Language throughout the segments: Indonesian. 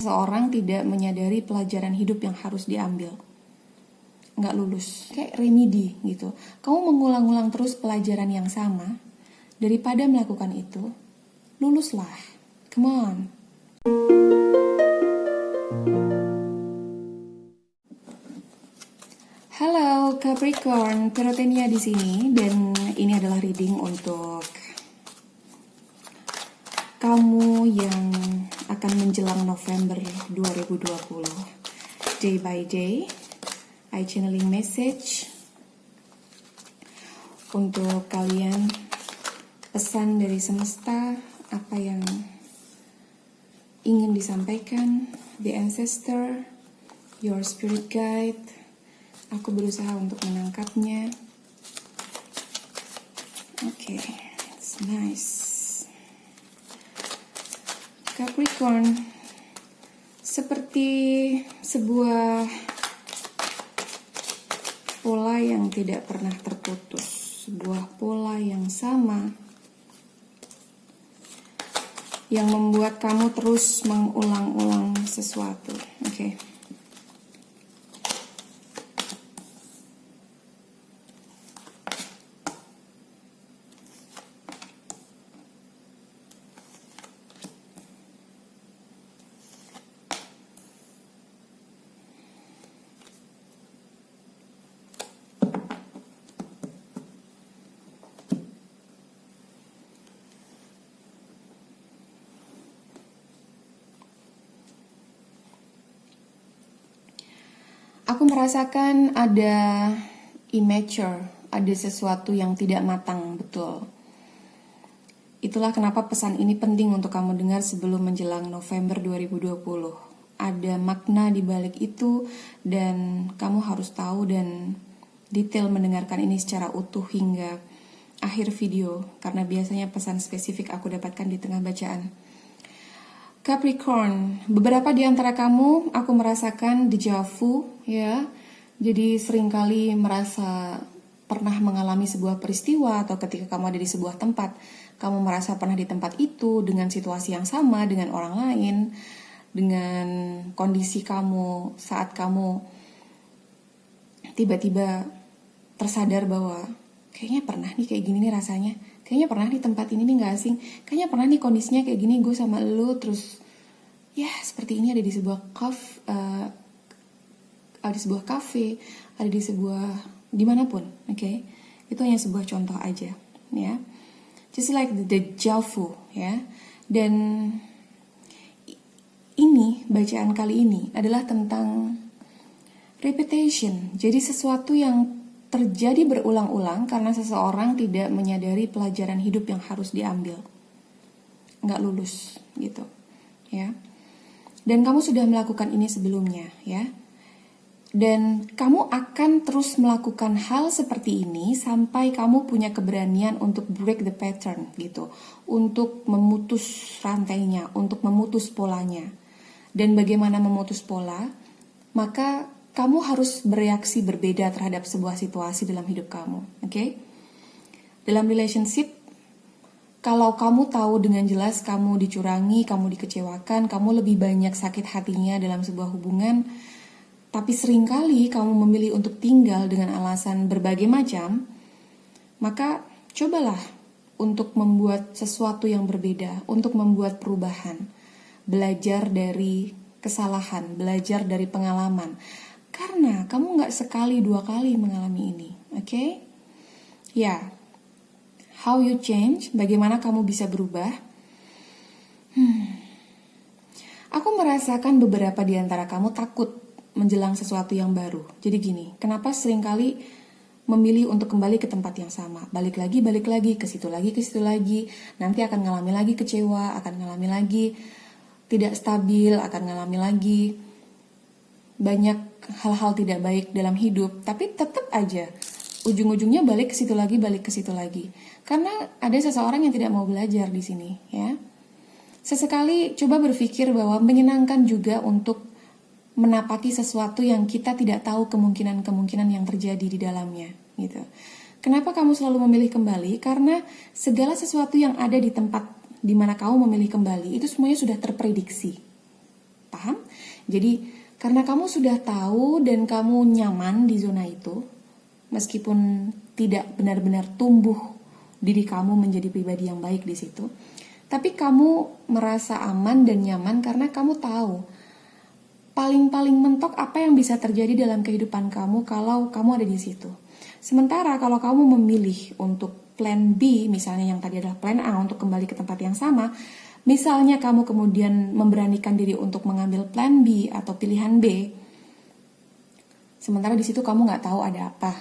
Seorang tidak menyadari pelajaran hidup yang harus diambil, nggak lulus, kayak remedi gitu. Kamu mengulang-ulang terus pelajaran yang sama, daripada melakukan itu, luluslah, come on. Halo Capricorn, Perotenia di sini, dan ini adalah reading untuk kamu yang akan menjelang November 2020. Day by day, I channeling message untuk kalian, pesan dari semesta, apa yang ingin disampaikan, the ancestor, your spirit guide. Aku berusaha untuk menangkapnya. Oke, it's nice. Capricorn, seperti sebuah pola yang tidak pernah terputus, sebuah pola yang sama yang membuat kamu terus mengulang-ulang sesuatu. Oke. Aku merasakan ada immature, ada sesuatu yang tidak matang, betul. Itulah kenapa pesan ini penting untuk kamu dengar sebelum menjelang November 2020. Ada makna di balik itu dan kamu harus tahu dan detail mendengarkan ini secara utuh hingga akhir video, karena biasanya pesan spesifik aku dapatkan di tengah bacaan. Capricorn, beberapa di antara kamu aku merasakan déjà vu, ya. Jadi seringkali merasa pernah mengalami sebuah peristiwa, atau ketika kamu ada di sebuah tempat, kamu merasa pernah di tempat itu dengan situasi yang sama dengan orang lain, dengan kondisi kamu saat kamu tiba-tiba tersadar bahwa kayaknya pernah nih kayak gini nih rasanya. Kayaknya pernah di tempat ini nih gak asing. Kayaknya pernah nih kondisinya kayak gini, gue sama lu terus ya seperti ini, ada di sebuah ada di sebuah cafe, ada di sebuah dimanapun, oke? Itu hanya sebuah contoh aja, ya. Just like the déjà vu, ya. Dan ini bacaan kali ini adalah tentang repetition. Jadi sesuatu yang terjadi berulang-ulang karena seseorang tidak menyadari pelajaran hidup yang harus diambil, nggak lulus gitu, ya. Dan kamu sudah melakukan ini sebelumnya, ya. Dan kamu akan terus melakukan hal seperti ini sampai kamu punya keberanian untuk break the pattern gitu, untuk memutus rantainya, untuk memutus polanya. Dan bagaimana memutus pola? Maka kamu harus bereaksi berbeda terhadap sebuah situasi dalam hidup kamu, oke? Dalam relationship, kalau kamu tahu dengan jelas kamu dicurangi, kamu dikecewakan, kamu lebih banyak sakit hatinya dalam sebuah hubungan, tapi seringkali kamu memilih untuk tinggal dengan alasan berbagai macam, maka cobalah untuk membuat sesuatu yang berbeda, untuk membuat perubahan, belajar dari kesalahan, belajar dari pengalaman. Karena kamu gak sekali dua kali mengalami ini, oke? Ya, how you change, bagaimana kamu bisa berubah? Aku merasakan beberapa di antara kamu takut menjelang sesuatu yang baru. Jadi gini, kenapa seringkali memilih untuk kembali ke tempat yang sama? Balik lagi, ke situ lagi, nanti akan ngalami lagi kecewa, akan ngalami lagi tidak stabil, akan ngalami lagi banyak hal-hal tidak baik dalam hidup, tapi tetap aja ujung-ujungnya balik ke situ lagi. Karena ada seseorang yang tidak mau belajar di sini, ya. Sesekali coba berpikir bahwa menyenangkan juga untuk menapaki sesuatu yang kita tidak tahu kemungkinan-kemungkinan yang terjadi di dalamnya, gitu. Kenapa kamu selalu memilih kembali? Karena segala sesuatu yang ada di tempat di mana kamu memilih kembali itu semuanya sudah terprediksi. Paham? Jadi karena kamu sudah tahu dan kamu nyaman di zona itu, meskipun tidak benar-benar tumbuh diri kamu menjadi pribadi yang baik di situ, tapi kamu merasa aman dan nyaman karena kamu tahu paling-paling mentok apa yang bisa terjadi dalam kehidupan kamu kalau kamu ada di situ. Sementara kalau kamu memilih untuk plan B, misalnya yang tadi adalah plan A untuk kembali ke tempat yang sama, misalnya kamu kemudian memberanikan diri untuk mengambil plan B atau pilihan B, sementara di situ kamu nggak tahu ada apa,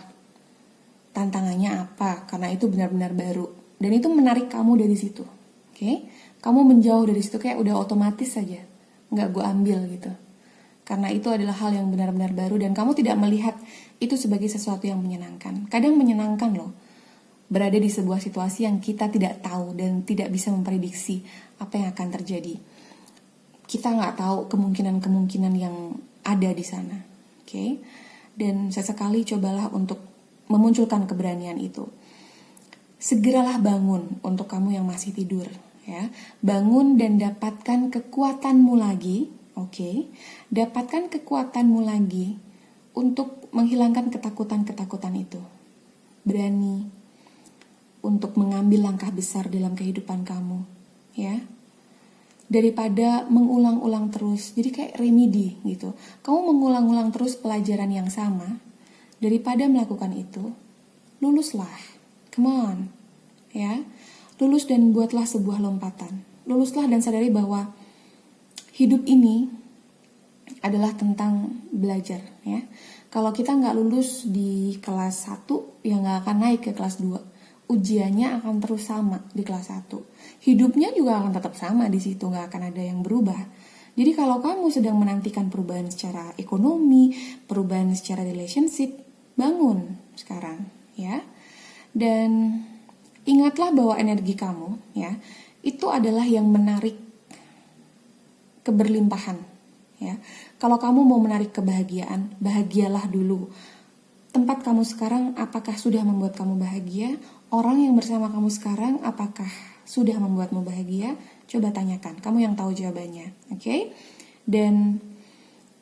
tantangannya apa, karena itu benar-benar baru. Dan itu menarik kamu dari situ. Oke? Kamu menjauh dari situ kayak udah otomatis saja, nggak gue ambil gitu. Karena itu adalah hal yang benar-benar baru dan kamu tidak melihat itu sebagai sesuatu yang menyenangkan. Kadang menyenangkan loh, berada di sebuah situasi yang kita tidak tahu dan tidak bisa memprediksi apa yang akan terjadi. Kita nggak tahu kemungkinan-kemungkinan yang ada di sana. Oke? Dan sesekali cobalah untuk memunculkan keberanian itu. Segeralah bangun untuk kamu yang masih tidur, ya. Bangun dan dapatkan kekuatanmu lagi, oke? Dapatkan kekuatanmu lagi untuk menghilangkan ketakutan-ketakutan itu. Berani untuk mengambil langkah besar dalam kehidupan kamu, ya. Daripada mengulang-ulang terus, jadi kayak remedi gitu. Kamu mengulang-ulang terus pelajaran yang sama, daripada melakukan itu, luluslah. Come on, ya. Lulus dan buatlah sebuah lompatan. Luluslah dan sadari bahwa hidup ini adalah tentang belajar, ya. Kalau kita nggak lulus di kelas 1, ya nggak akan naik ke kelas 2. Ujiannya akan terus sama di kelas 1. Hidupnya juga akan tetap sama di situ, nggak akan ada yang berubah. Jadi kalau kamu sedang menantikan perubahan secara ekonomi, perubahan secara relationship, bangun sekarang, ya. Dan ingatlah bahwa energi kamu, ya, itu adalah yang menarik keberlimpahan, ya. Kalau kamu mau menarik kebahagiaan, bahagialah dulu. Tempat kamu sekarang apakah sudah membuat kamu bahagia? Orang yang bersama kamu sekarang apakah sudah membuatmu bahagia? Coba tanyakan, kamu yang tahu jawabannya, oke? Dan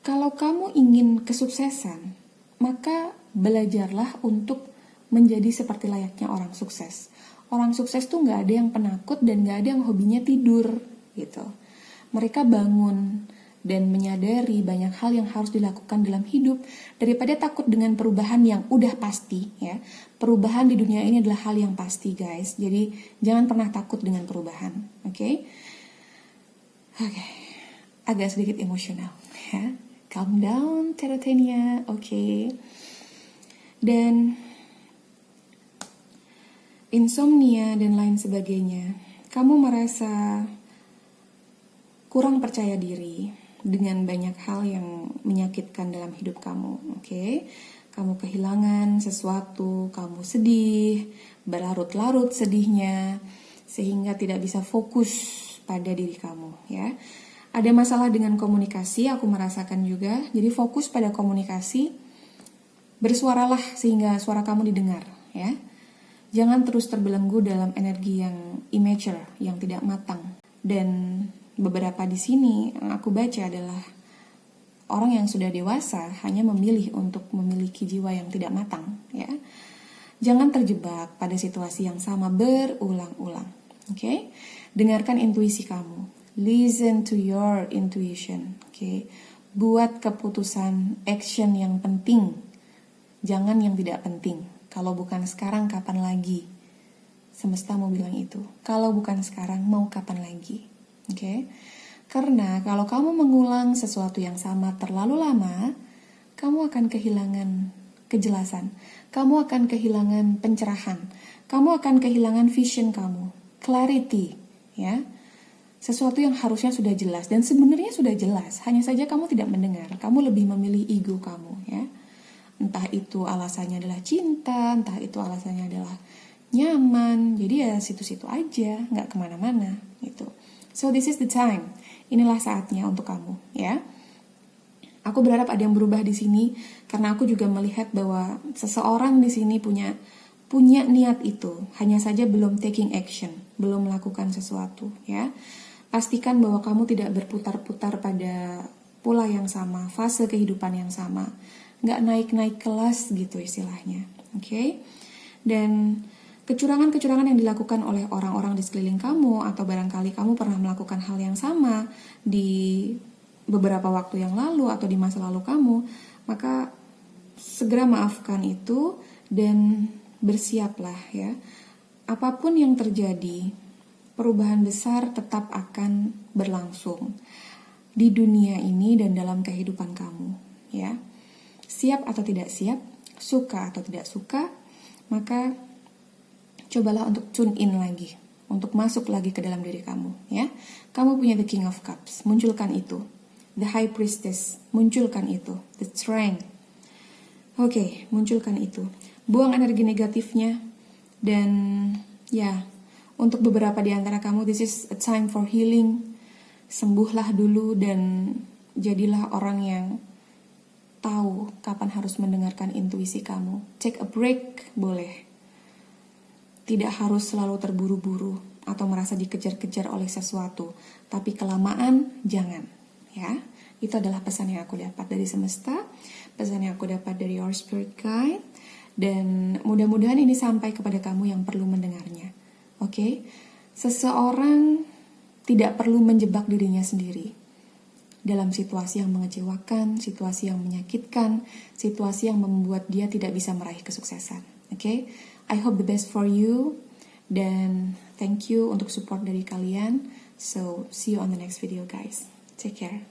kalau kamu ingin kesuksesan, maka belajarlah untuk menjadi seperti layaknya orang sukses. Orang sukses tuh gak ada yang penakut dan gak ada yang hobinya tidur, gitu. Mereka bangun dan menyadari banyak hal yang harus dilakukan dalam hidup daripada takut dengan perubahan yang udah pasti, ya. Perubahan di dunia ini adalah hal yang pasti, guys. Jadi jangan pernah takut dengan perubahan, oke? Oke. Agak sedikit emosional, ya. Calm down, Terotenia, oke. Dan insomnia dan lain sebagainya. Kamu merasa kurang percaya diri dengan banyak hal yang menyakitkan dalam hidup kamu, oke? Kamu kehilangan sesuatu, kamu sedih, berlarut-larut sedihnya, sehingga tidak bisa fokus pada diri kamu, ya. Ada masalah dengan komunikasi, aku merasakan juga. Jadi fokus pada komunikasi, bersuaralah sehingga suara kamu didengar, ya. Jangan terus terbelenggu dalam energi yang immature, yang tidak matang. Dan beberapa di sini yang aku baca adalah orang yang sudah dewasa hanya memilih untuk memiliki jiwa yang tidak matang, ya. Jangan terjebak pada situasi yang sama berulang-ulang, oke? Dengarkan intuisi kamu. Listen to your intuition, oke? Buat keputusan action yang penting, jangan yang tidak penting. Kalau bukan sekarang, kapan lagi? Semesta mau bilang itu. Kalau bukan sekarang, mau kapan lagi? Oke? Karena kalau kamu mengulang sesuatu yang sama terlalu lama, kamu akan kehilangan kejelasan. Kamu akan kehilangan pencerahan. Kamu akan kehilangan vision kamu. Clarity, ya. Sesuatu yang harusnya sudah jelas. Dan sebenarnya sudah jelas. Hanya saja kamu tidak mendengar. Kamu lebih memilih ego kamu, ya. Entah itu alasannya adalah cinta, entah itu alasannya adalah nyaman. Jadi ya situ-situ aja, nggak kemana-mana gitu. So this is the time. Inilah saatnya untuk kamu, ya. Aku berharap ada yang berubah di sini karena aku juga melihat bahwa seseorang di sini punya niat itu, hanya saja belum taking action, belum melakukan sesuatu, ya. Pastikan bahwa kamu tidak berputar-putar pada pola yang sama, fase kehidupan yang sama, nggak naik-naik kelas gitu istilahnya, oke? Dan kecurangan-kecurangan yang dilakukan oleh orang-orang di sekeliling kamu, atau barangkali kamu pernah melakukan hal yang sama di beberapa waktu yang lalu atau di masa lalu kamu, maka segera maafkan itu dan bersiaplah ya. Apapun yang terjadi, perubahan besar tetap akan berlangsung di dunia ini dan dalam kehidupan kamu, ya. Siap atau tidak siap, suka atau tidak suka, maka cobalah untuk tune in lagi, untuk masuk lagi ke dalam diri kamu, ya. Kamu punya the King of Cups, munculkan itu. The High Priestess, munculkan itu. The Strength. Oke, munculkan itu. Buang energi negatifnya. Dan ya, untuk beberapa di antara kamu, this is a time for healing. Sembuhlah dulu dan jadilah orang yang tahu kapan harus mendengarkan intuisi kamu. Take a break, boleh. Tidak harus selalu terburu-buru atau merasa dikejar-kejar oleh sesuatu. Tapi kelamaan, jangan. Ya, itu adalah pesan yang aku dapat dari semesta, pesan yang aku dapat dari your spirit guide, dan mudah-mudahan ini sampai kepada kamu yang perlu mendengarnya. Oke? Seseorang tidak perlu menjebak dirinya sendiri dalam situasi yang mengecewakan, situasi yang menyakitkan, situasi yang membuat dia tidak bisa meraih kesuksesan. Oke? I hope the best for you, dan thank you untuk support dari kalian. So, see you on the next video guys. Take care.